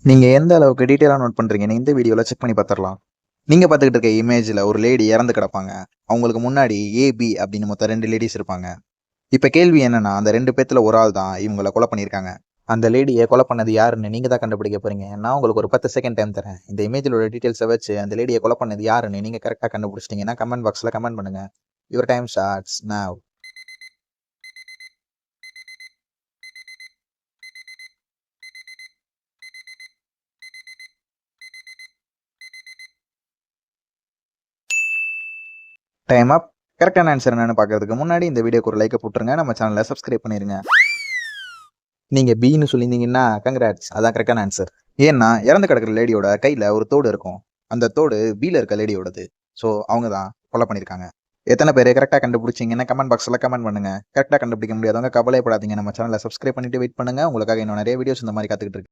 நீங்க எந்த அளவுக்கு டீட்டெயிலா நோட் பண்றீங்கன்னு இந்த வீடியோல செக் பண்ணி பார்த்துரலாம். நீங்க பார்த்துக்கிட்டு இருக்க இமேஜ்ல ஒரு லேடி இறந்து கிடப்பாங்க. அவங்களுக்கு முன்னாடி ஏ, பி அப்படின்னு மொத்தம் 2 லேடீஸ் இருப்பாங்க. இப்ப கேள்வி என்னன்னா, அந்த 2 பேத்துல ஒரு ஆள் தான் இவங்கள கொலை பண்ணியிருக்காங்க. அந்த லேடிய கொலை பண்ணது யாருன்னு நீங்க தான் கண்டுபிடிக்க போறீங்க. நான் உங்களுக்கு ஒரு 10 செகண்ட் டைம் தரேன். இந்த இமேஜ்ல உள்ள டீடைல்ஸ வச்சு அந்த லேடிய கொலை பண்ணது யாருன்னு நீங்க கரெக்ட்டா கண்டுபிடிச்சிட்டீங்கன்னா கமெண்ட் பாக்ஸ்ல கமெண்ட் பண்ணுங்க. Your time starts now. Time அப். கரெக்ட்டான ஆன்சர் என்னன்னு பார்க்கறதுக்கு முன்னாடி இந்த வீடியோக்கு ஒரு லைக்க போட்டுருங்க. நம்ம சேனல சப்ஸ்கிரைப் பண்ணிருங்க. நீங்க பின்னு சொல்லியிருந்தீங்கன்னா கங்ராட்ஸ். அதான் கரெக்டான ஆன்சர். ஏன்னா, இறந்து கிடக்குற லேடியோட கையில ஒரு தோடு இருக்கும். அந்த தோடு பில இருக்க லேடியோடது. ஸோ, அவங்க தான் கொலை பண்ணியிருக்காங்க. எத்தன பேரு கரெக்ட்டா கண்டுபிடிச்சீங்கன்னு கமெண்ட் பாக்ஸ்ல கமெண்ட் பண்ணுங்க. கரெக்ட்டா கண்டுபிடிக்க முடியாதவங்க கவலையப்படாதீங்க. நம்ம சேனல சப்ஸ்கிரைப் பண்ணிட்டு வெயிட் பண்ணுங்க. உங்களுக்காக இன்னும் நெறைய வீடியோஸ் இந்த மாரி காத்துக்கிட்டு இருக்கு.